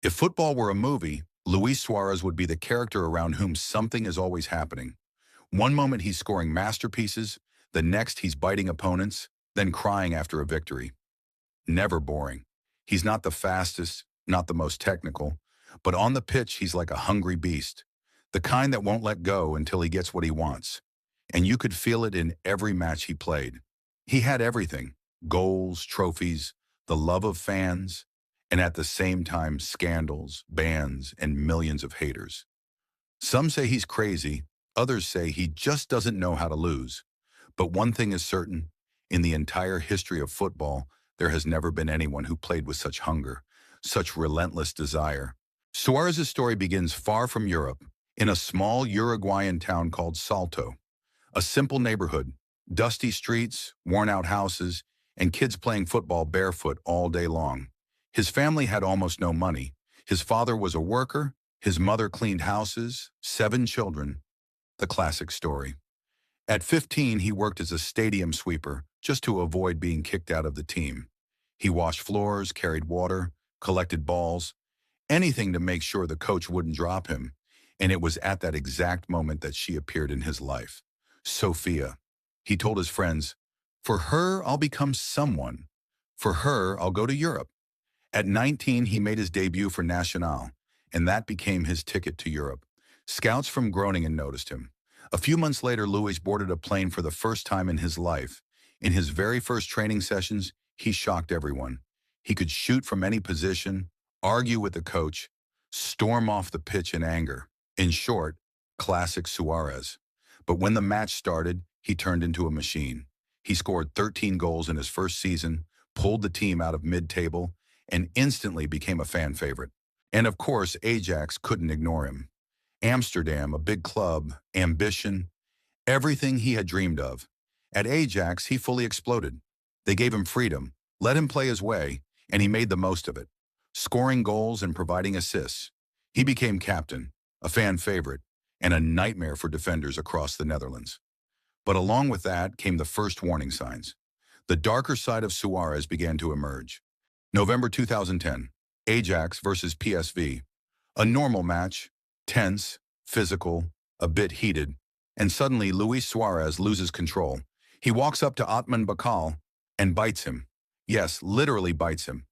If football were a movie, Luis Suarez would be the character around whom something is always happening. One moment he's scoring masterpieces, the next he's biting opponents, then crying after a victory. Never boring. He's not the fastest, not the most technical, but on the pitch he's like a hungry beast, the kind that won't let go until he gets what he wants. And you could feel it in every match he played. He had everything: goals, trophies, the love of fans, and at the same time scandals, bans, and millions of haters. Some say he's crazy, others say he just doesn't know how to lose. But one thing is certain: in the entire history of football, there has never been anyone who played with such hunger, such relentless desire. Suarez's story begins far from Europe, in a small Uruguayan town called Salto. A simple neighborhood, dusty streets, worn-out houses, and kids playing football barefoot all day long. His family had almost no money. His father was a worker, his mother cleaned houses, 7 children. The classic story. At 15, he worked as a stadium sweeper just to avoid being kicked out of the team. He washed floors, carried water, collected balls, anything to make sure the coach wouldn't drop him. And it was at that exact moment that she appeared in his life. Sophia. He told his friends, "For her, I'll become someone. For her, I'll go to Europe." At 19, he made his debut for Nacional, and that became his ticket to Europe. Scouts from Groningen noticed him. A few months later, Luis boarded a plane for the first time in his life. In his very first training sessions, he shocked everyone. He could shoot from any position, argue with the coach, storm off the pitch in anger. In short, classic Suarez. But when the match started, he turned into a machine. He scored 13 goals in his first season, pulled the team out of mid-table, and instantly became a fan favorite. And of course, Ajax couldn't ignore him. Amsterdam, a big club, ambition, everything he had dreamed of. At Ajax, he fully exploded. They gave him freedom, let him play his way, and he made the most of it, scoring goals and providing assists. He became captain, a fan favorite, and a nightmare for defenders across the Netherlands. But along with that came the first warning signs. The darker side of Suarez began to emerge. November 2010, Ajax versus PSV. A normal match, tense, physical, a bit heated, and suddenly Luis Suarez loses control. He walks up to Otman Bakal and bites him. Yes, literally bites him.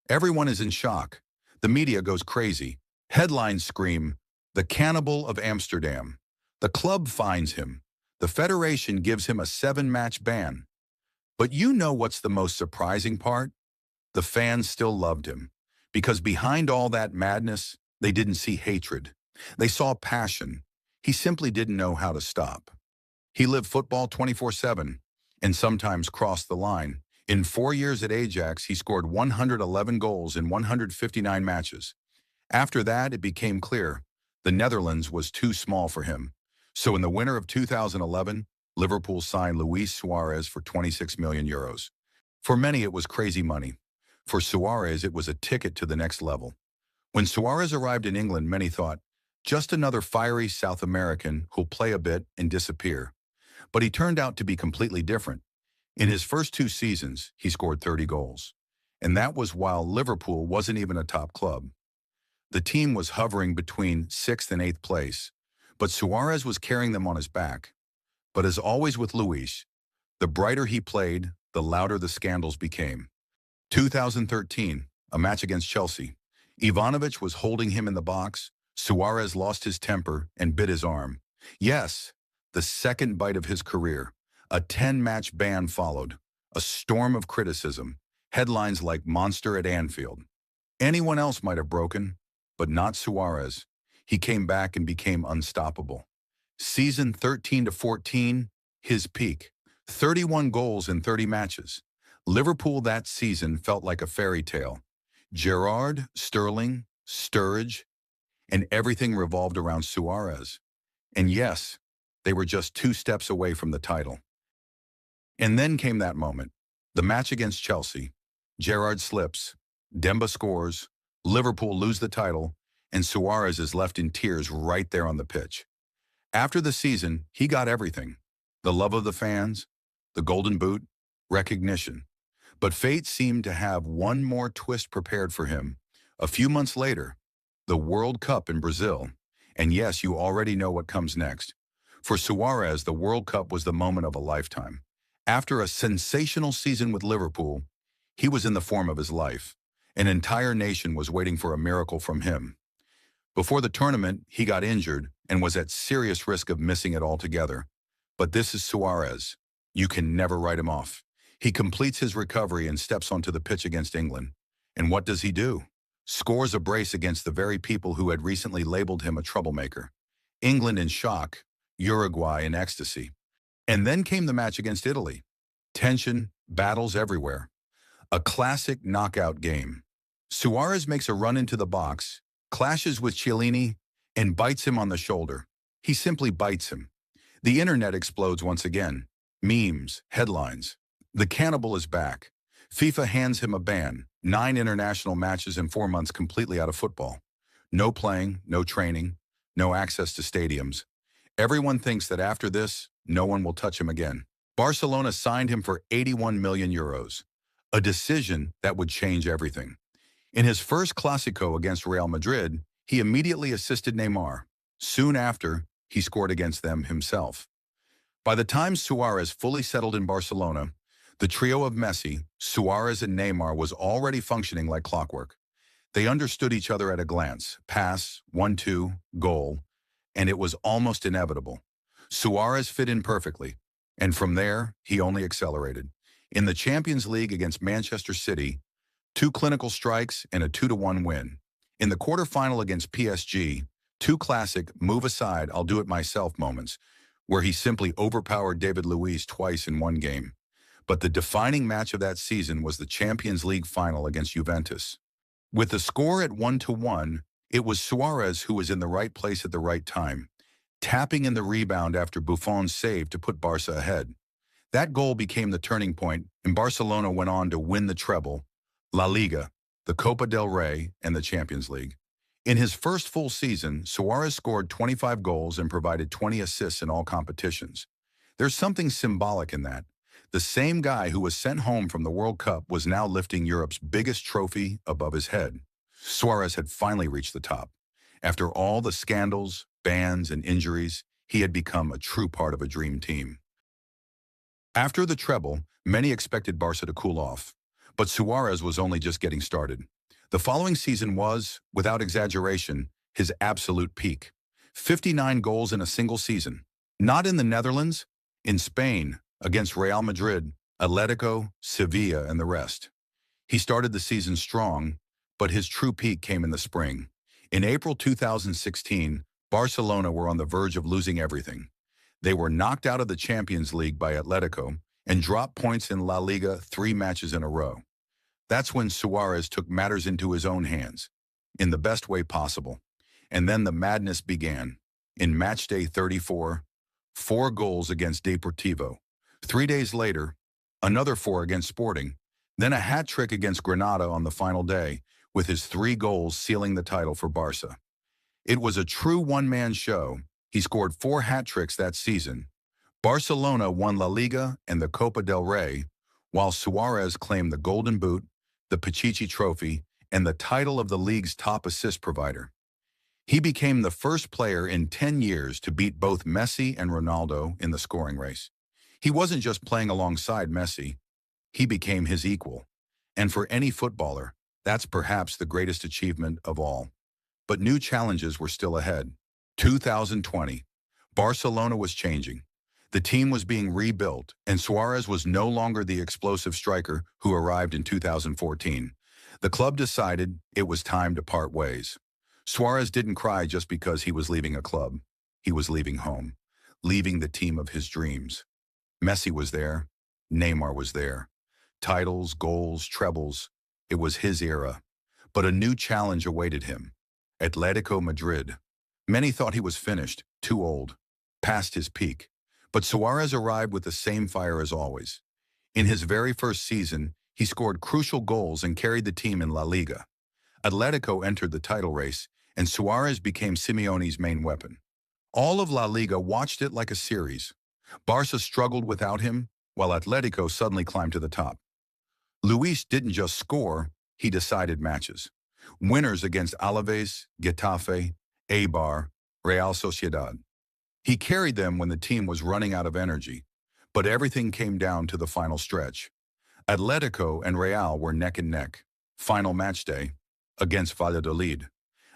Everyone is in shock. The media goes crazy. Headlines scream, "The Cannibal of Amsterdam." The club fines him. The federation gives him a 7-match ban. But you know what's the most surprising part? The fans still loved him. Because behind all that madness, they didn't see hatred. They saw passion. He simply didn't know how to stop. He lived football 24/7 and sometimes crossed the line. In 4 years at Ajax, he scored 111 goals in 159 matches. After that, it became clear the Netherlands was too small for him. So in the winter of 2011, Liverpool signed Luis Suarez for 26 million euros. For many, it was crazy money. For Suarez, it was a ticket to the next level. When Suarez arrived in England, many thought, just another fiery South American who'll play a bit and disappear. But he turned out to be completely different. In his first 2 seasons, he scored 30 goals. And that was while Liverpool wasn't even a top club. The team was hovering between 6th and 8th place, but Suarez was carrying them on his back. But as always with Luis, the brighter he played, the louder the scandals became. 2013, a match against Chelsea. Ivanovic was holding him in the box. Suarez lost his temper and bit his arm. Yes, the second bite of his career. A 10-match ban followed. A storm of criticism. Headlines like "Monster at Anfield." Anyone else might have broken, but not Suarez. He came back and became unstoppable. Season 13 to 14, his peak. 31 goals in 30 matches. Liverpool that season felt like a fairy tale. Gerrard, Sterling, Sturridge, and everything revolved around Suarez. And yes, they were just 2 steps away from the title. And then came that moment. The match against Chelsea. Gerrard slips, Demba scores, Liverpool lose the title, and Suarez is left in tears right there on the pitch. After the season, he got everything. The love of the fans, the golden boot, recognition. But fate seemed to have one more twist prepared for him. A few months later, the World Cup in Brazil. And yes, you already know what comes next. For Suarez, the World Cup was the moment of a lifetime. After a sensational season with Liverpool, he was in the form of his life. An entire nation was waiting for a miracle from him. Before the tournament, he got injured and was at serious risk of missing it altogether. But this is Suarez. You can never write him off. He completes his recovery and steps onto the pitch against England. And what does he do? Scores a brace against the very people who had recently labeled him a troublemaker. England in shock, Uruguay in ecstasy. And then came the match against Italy. Tension, battles everywhere. A classic knockout game. Suarez makes a run into the box, clashes with Chiellini, and bites him on the shoulder. He simply bites him. The internet explodes once again. Memes, headlines. The cannibal is back. FIFA hands him a ban, 9 international matches in 4 months completely out of football. No playing, no training, no access to stadiums. Everyone thinks that after this, no one will touch him again. Barcelona signed him for 81 million euros, a decision that would change everything. In his first Clásico against Real Madrid, he immediately assisted Neymar. Soon after, he scored against them himself. By the time Suarez fully settled in Barcelona, the trio of Messi, Suarez and Neymar was already functioning like clockwork. They understood each other at a glance, pass, 1-2, goal, and it was almost inevitable. Suarez fit in perfectly, and from there, he only accelerated. In the Champions League against Manchester City, 2 clinical strikes and a 2-1 win. In the quarterfinal against PSG, 2 classic move-aside, I'll-do-it-myself moments, where he simply overpowered David Luiz twice in one game. But the defining match of that season was the Champions League final against Juventus. With the score at 1-1, it was Suarez who was in the right place at the right time, tapping in the rebound after Buffon's save to put Barca ahead. That goal became the turning point, and Barcelona went on to win the treble, La Liga, the Copa del Rey, and the Champions League. In his first full season, Suarez scored 25 goals and provided 20 assists in all competitions. There's something symbolic in that. The same guy who was sent home from the World Cup was now lifting Europe's biggest trophy above his head. Suarez had finally reached the top. After all the scandals, bans, and injuries, he had become a true part of a dream team. After the treble, many expected Barca to cool off, but Suarez was only just getting started. The following season was, without exaggeration, his absolute peak. 59 goals in a single season. Not in the Netherlands, in Spain, against Real Madrid, Atletico, Sevilla, and the rest. He started the season strong, but his true peak came in the spring. In April 2016, Barcelona were on the verge of losing everything. They were knocked out of the Champions League by Atletico and dropped points in La Liga 3 matches in a row. That's when Suarez took matters into his own hands, in the best way possible. And then the madness began. In matchday 34, 4 goals against Deportivo. 3 days later, another 4 against Sporting, then a hat-trick against Granada on the final day, with his 3 goals sealing the title for Barca. It was a true one-man show. He scored 4 hat-tricks that season. Barcelona won La Liga and the Copa del Rey, while Suarez claimed the Golden Boot, the Pichichi Trophy, and the title of the league's top assist provider. He became the first player in 10 years to beat both Messi and Ronaldo in the scoring race. He wasn't just playing alongside Messi, he became his equal. And for any footballer, that's perhaps the greatest achievement of all. But new challenges were still ahead. 2020. Barcelona was changing. The team was being rebuilt, and Suarez was no longer the explosive striker who arrived in 2014. The club decided it was time to part ways. Suarez didn't cry just because he was leaving a club. He was leaving home, leaving the team of his dreams. Messi was there. Neymar was there. Titles, goals, trebles. It was his era. But a new challenge awaited him. Atletico Madrid. Many thought he was finished, too old, past his peak. But Suarez arrived with the same fire as always. In his very first season, he scored crucial goals and carried the team in La Liga. Atletico entered the title race, and Suarez became Simeone's main weapon. All of La Liga watched it like a series. Barca struggled without him, while Atletico suddenly climbed to the top. Luis didn't just score, he decided matches. Winners against Alaves, Getafe, Eibar, Real Sociedad. He carried them when the team was running out of energy, but everything came down to the final stretch. Atletico and Real were neck and neck. Final match day against Valladolid.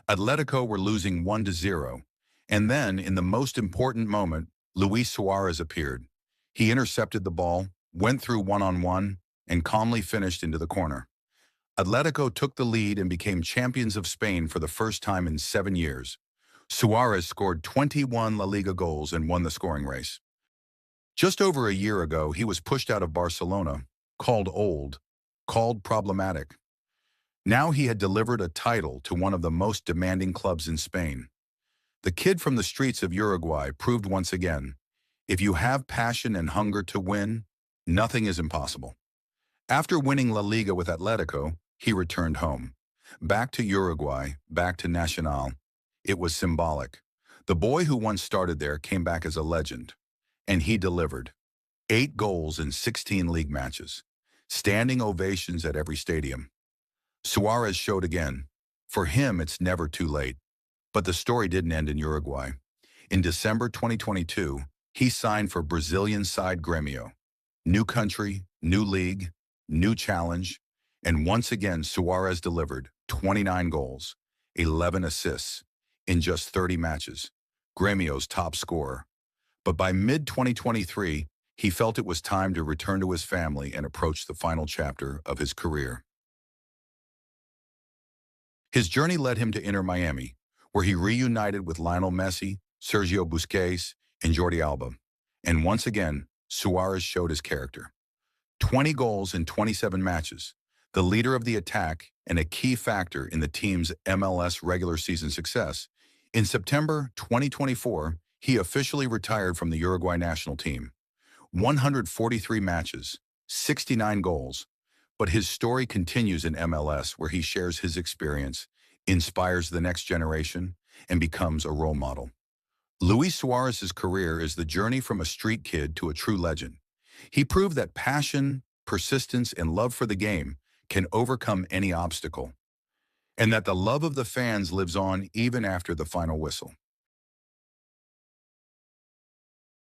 Atletico were losing 1-0, and then, in the most important moment, Luis Suárez appeared. He intercepted the ball, went through one-on-one, and calmly finished into the corner. Atletico took the lead and became champions of Spain for the first time in 7 years. Suarez scored 21 La Liga goals and won the scoring race. Just over a year ago, he was pushed out of Barcelona, called old, called problematic. Now he had delivered a title to one of the most demanding clubs in Spain. The kid from the streets of Uruguay proved once again, if you have passion and hunger to win, nothing is impossible. After winning La Liga with Atletico, he returned home. Back to Uruguay, back to Nacional. It was symbolic. The boy who once started there came back as a legend. And he delivered. 8 goals in 16 league matches. Standing ovations at every stadium. Suarez showed again. For him, it's never too late. But the story didn't end in Uruguay. In December 2022, he signed for Brazilian side Grêmio. New country, new league, new challenge, and once again Suarez delivered 29 goals, 11 assists, in just 30 matches, Grêmio's top scorer. But by mid-2023, he felt it was time to return to his family and approach the final chapter of his career. His journey led him to Inter Miami, where he reunited with Lionel Messi, Sergio Busquets, and Jordi Alba. And once again, Suarez showed his character. 20 goals in 27 matches, the leader of the attack and a key factor in the team's MLS regular season success. In September 2024, he officially retired from the Uruguay national team. 143 matches, 69 goals, but his story continues in MLS, where he shares his experience, inspires the next generation, and becomes a role model. Luis Suarez's career is the journey from a street kid to a true legend. He proved that passion, persistence, and love for the game can overcome any obstacle, and that the love of the fans lives on even after the final whistle.